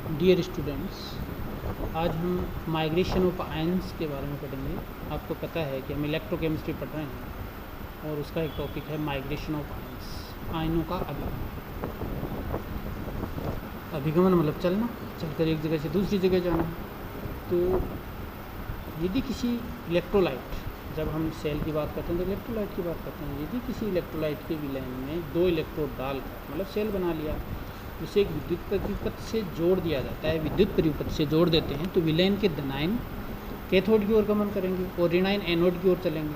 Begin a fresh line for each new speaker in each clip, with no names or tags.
Dear students, आज हम migration of ions के बारे में पढ़ेंगे। आपको पता है कि हम इलेक्ट्रोकेमिस्ट्री पढ़ रहे हैं और उसका एक टॉपिक है माइग्रेशन ऑफ आयंस, आयनों का अभिगमन। अभिगमन मतलब चलना, चलकर एक जगह से दूसरी जगह जाना। तो यदि किसी इलेक्ट्रोलाइट, जब हम सेल की बात करते हैं तो इलेक्ट्रोलाइट की बात करते हैं, यदि किसी इलेक्ट्रोलाइट के विलयन में 2 इलेक्ट्रोड डालकर मतलब सेल बना लिया, उसे एक विद्युत परिपथ से जोड़ दिया जाता है, विद्युत परिपथ से जोड़ देते हैं, तो विलयन के धनायन कैथोड की ओर गमन करेंगे और ऋणायन एनोड की ओर चलेंगे।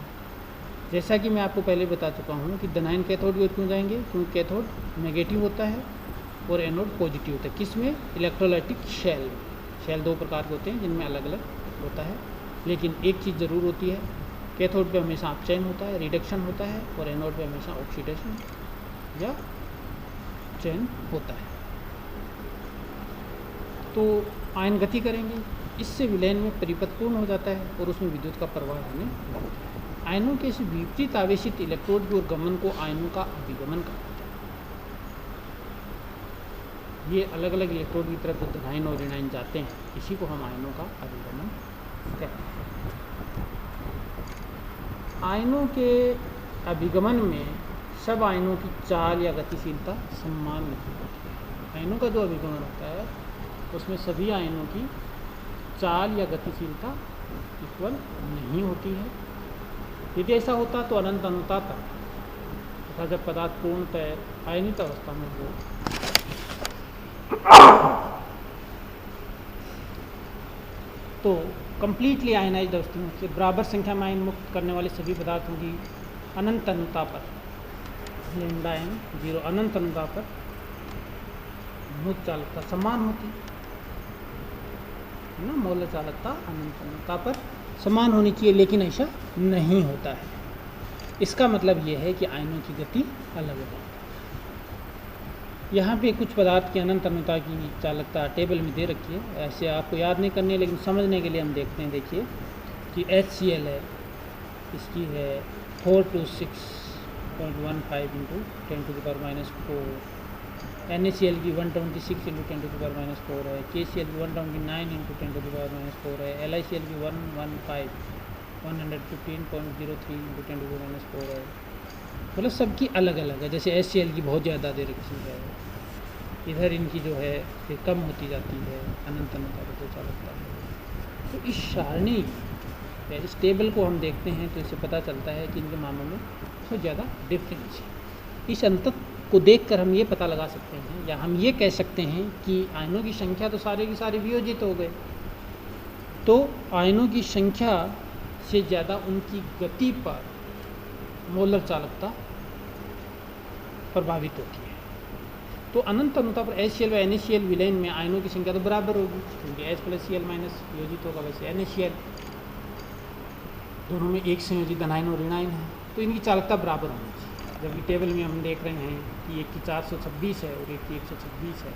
जैसा कि मैं आपको पहले बता चुका हूँ कि धनायन कैथोड की ओर क्यों जाएंगे, क्योंकि कैथोड नेगेटिव होता है और एनोड पॉजिटिव होता है। किस में? इलेक्ट्रोलाइटिक शेल में। शेल 2 प्रकार के होते हैं जिनमें अलग अलग होता है, लेकिन एक चीज़ ज़रूर होती है, कैथोड पे हमेशा अपचयन होता है, रिडक्शन होता है, और एनोड पे हमेशा ऑक्सीडेशन या चयन होता है। तो आयन गति करेंगे, इससे विलयन में परिपथ पूर्ण हो जाता है और उसमें विद्युत का प्रवाह होने लगता है। आयनों के इस विपरीत आवेशित इलेक्ट्रोड की ओर गमन को आयनों का अभिगमन कहा जाता है। ये अलग अलग इलेक्ट्रोड की तरफ जो धनायन और ऋणायन जाते हैं, इसी को हम आयनों का अभिगमन कहते हैं। आयनों के अभिगमन में सब आयनों की चाल या गतिशीलता समान नहीं होती है। आयनों का जो अभिगमन होता है उसमें सभी आयनों की चाल या गतिशीलता इक्वल नहीं होती है। यदि ऐसा होता तो अनंत अनुता तक, तथा जब पदार्थ पूर्णतः आयनित अवस्था में हो तो कंप्लीटली आयनाइज्ड अवस्था में से बराबर संख्या में आयन मुक्त करने वाले सभी पदार्थों की अनंत अनुता पर लैम्डा n 0 अनंत अनुता पर मुक्त चालकता समान होती है ना। मौल चालकता अनंत अनुता पर समान होनी चाहिए, लेकिन ऐसा नहीं होता है। इसका मतलब ये है कि आयनों की गति अलग अलग है। यहाँ पे कुछ पदार्थ की अनंत अनुता की चालकता टेबल में दे रखी है, ऐसे आपको याद नहीं करनी है, लेकिन समझने के लिए हम देखते हैं। देखिए कि HCl है, इसकी है 426.15 × 10⁻⁴, NaCl की 126 × 10⁻⁴ है, KCl की 129 × 10⁻⁴ है, LiCl की 115.03 × 10⁻⁴ है। मतलब सबकी अलग अलग है। जैसे HCl की बहुत ज़्यादा दे रखी है, इधर इनकी जो है फिर कम होती जाती है अनंत अनुता पर चालकता है। तो इस सारणी या इस टेबल को हम देखते हैं तो इससे पता चलता है कि इनके मामलों में बहुत ज़्यादा डिफरेंस है। इस अंतर को देखकर हम ये पता लगा सकते हैं या हम ये कह सकते हैं कि आयनों की संख्या तो सारे की सारे वियोजित हो गए, तो आयनों की संख्या से ज़्यादा उनकी गति पर मोलर चालकता प्रभावित होती है। तो अनंत अनुता पर HCl व NaCl विलयन में आयनों की संख्या तो बराबर होगी, क्योंकि H + Cl - योजित होगा, वैसे NaCl दोनों में एक संयोजित धनायन और ऋणायन है, तो इनकी चालकता बराबर होनी चाहिए। जबकि टेबल में हम देख रहे हैं कि एक की 426 है और एक की 126 है,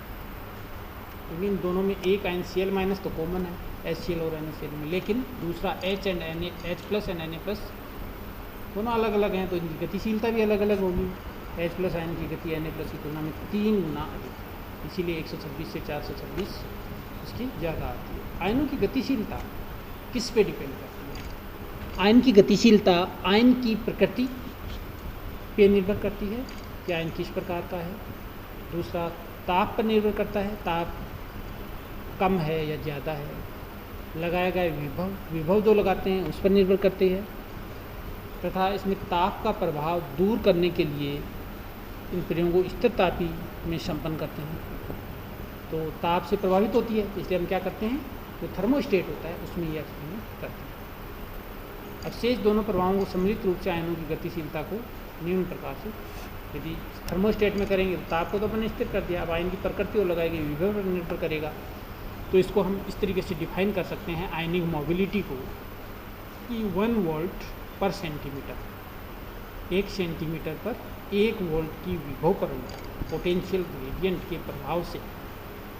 क्योंकि इन दोनों में एक आयन Cl- तो कॉमन है HCl और NaCl में, लेकिन दूसरा H + Na+ दोनों अलग अलग हैं, तो इनकी गतिशीलता भी अलग अलग होगी। H+ आयन की गति Na+ की तुलना में 3 गुना अधिक, इसीलिए 126 से 426 इसकी ज़्यादा आती है। आयनों की गतिशीलता किस पे डिपेंड करती है? आयन की गतिशीलता आयन की प्रकृति पे निर्भर करती है कि आयन किस प्रकार का है। दूसरा, ताप पर निर्भर करता है, ताप कम है या ज़्यादा है। लगाया गया विभव जो लगाते हैं उस पर निर्भर करती है, तथा इसमें ताप का प्रभाव दूर करने के लिए इन प्रयोगों को स्थिर तापी में संपन्न करते हैं। तो ताप से प्रभावित होती है, इसलिए हम क्या करते हैं, जो थर्मोस्टेट होता है उसमें ये एक्सपेरिमेंट करते हैं। अब शेष दोनों प्रभावों को सम्मिलित रूप से आयनों की गतिशीलता को निम्न प्रकार से, यदि थर्मोस्टेट में करेंगे तो ताप को तो अपने स्थिर कर दिया, अब आयन की प्रकृति और लगाएगी विभव पर निर्भर करेगा। तो इसको हम इस तरीके से डिफाइन कर सकते हैं आयनिक मोबिलिटी को कि 1 वोल्ट पर सेंटीमीटर, 1 सेंटीमीटर पर 1 वोल्ट की विभव परंपरा पोटेंशियल ग्रेडियंट के प्रभाव से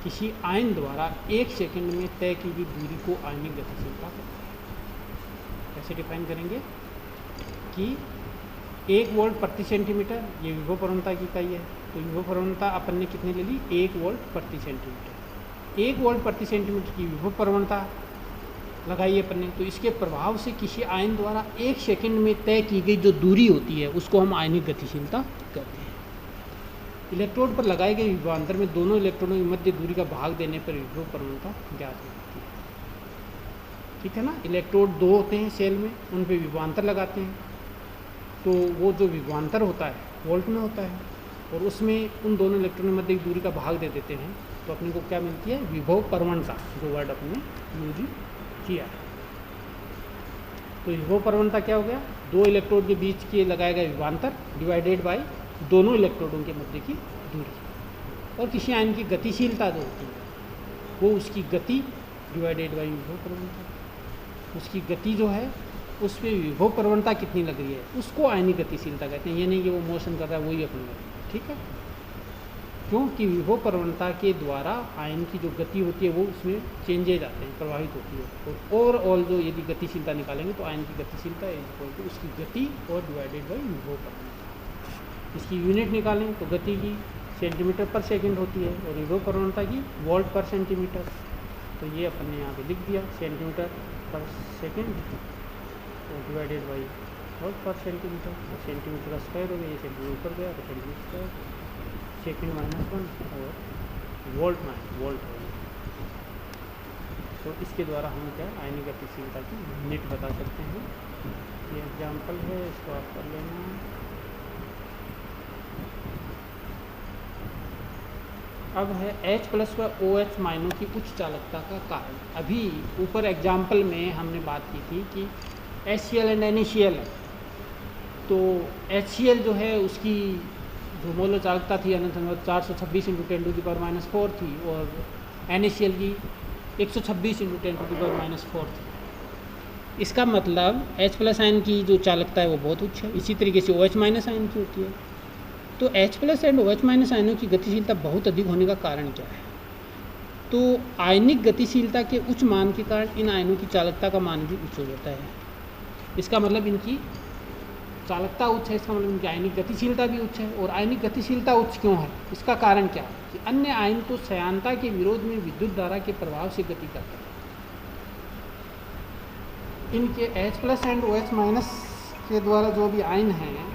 किसी आयन द्वारा 1 सेकंड में तय की गई दूरी को आयनिक गतिशीलता कहते हैं। कैसे डिफाइन करेंगे कि 1 वोल्ट प्रति सेंटीमीटर ये विभव परवणता की इकाई है, तो विभव परवणता अपन ने कितनी ले ली, 1 वोल्ट प्रति सेंटीमीटर। 1 वोल्ट प्रति सेंटीमीटर की विभव प्रवणता लगाई अपन ने, तो इसके प्रभाव से किसी आयन द्वारा 1 सेकंड में तय की गई जो दूरी होती है उसको हम आयनिक गतिशीलता कहते हैं। इलेक्ट्रोड पर लगाए गए विभवांतर में दोनों इलेक्ट्रॉनों की मध्य दूरी का भाग देने पर विभव प्रवणता ज्ञात होती है। ठीक है ना। इलेक्ट्रोड 2 होते हैं सेल में, उन पे विभवांतर लगाते हैं, तो वो जो विभवांतर होता है वोल्ट में होता है, और उसमें उन दोनों इलेक्ट्रॉनों के मध्य दूरी का भाग दे देते हैं, तो अपने को क्या मिलती है? विभव प्रवणता, जो वर्ड अपने यूज किया। तो विभव प्रवणता क्या हो गया? 2 इलेक्ट्रोड के बीच के लगाया गया विभवांतर डिवाइडेड बाय दोनों इलेक्ट्रोडों के मध्य की दूरी, और किसी आयन की गतिशीलता जो होती है वो उसकी गति डिवाइडेड बाय विभव प्रवणता। उसकी गति जो है उस पर विभव प्रवणता कितनी लग रही है उसको आयनिक गतिशीलता कहते हैं। ये नहीं कि वो मोशन कर रहा है वही अपनी गति। ठीक है। क्योंकि विभव प्रवणता के द्वारा आयन की जो गति होती है वो उसमें चेंजेज आते हैं, प्रभावित होती है। और ओवरऑल जो यदि गतिशीलता निकालेंगे तो आयन की गतिशीलता उसकी गति और डिवाइडेड बाई विभव प्रवणता। इसकी यूनिट निकालें तो गति की सेंटीमीटर पर सेकंड होती है और विभव प्रवणता की वोल्ट पर सेंटीमीटर। तो ये अपन ने यहाँ पे लिख दिया सेंटीमीटर पर सेकंड और डिवाइडेड बाई वोल्ट पर सेंटीमीटर। सेंटीमीटर का स्क्वायर हो गया, ये सेंटीमीटर ऊपर गया तो सेंटीमीटर स्क्वायर, सेकंड -1 और वोल्ट हो गया। तो इसके द्वारा हम क्या आयनिक गतिशीलता की यूनिट बता सकते हैं। ये एग्जाम्पल है, इसको आप कर लेना। अब है H+ व OH माइनों की उच्च चालकता का कारण। अभी ऊपर एग्जाम्पल में हमने बात की थी कि HCl एंड NaCl है, तो HCl जो है उसकी जो मोलर चालकता थी अनंत 426 × 10⁻⁴ थी, और NaCl की 126 × 10⁻⁴ थी। इसका मतलब H+ आयन की जो चालकता है वो बहुत उच्च है। इसी तरीके से OH- आयन की होती है। तो H+ एंड OH- आयनों की गतिशीलता बहुत अधिक होने का कारण क्या है? तो आयनिक गतिशीलता के उच्च मान के कारण इन आयनों की चालकता का मान भी उच्च हो जाता है। इसका मतलब इनकी चालकता उच्च है, इसका मतलब इनकी आयनिक गतिशीलता भी उच्च है। और आयनिक गतिशीलता उच्च क्यों है? इसका कारण क्या है कि अन्य आयन तो श्यानता के विरोध में विद्युत धारा के प्रभाव से गति करता है। इनके H+ एंड OH- के द्वारा जो भी आयन हैं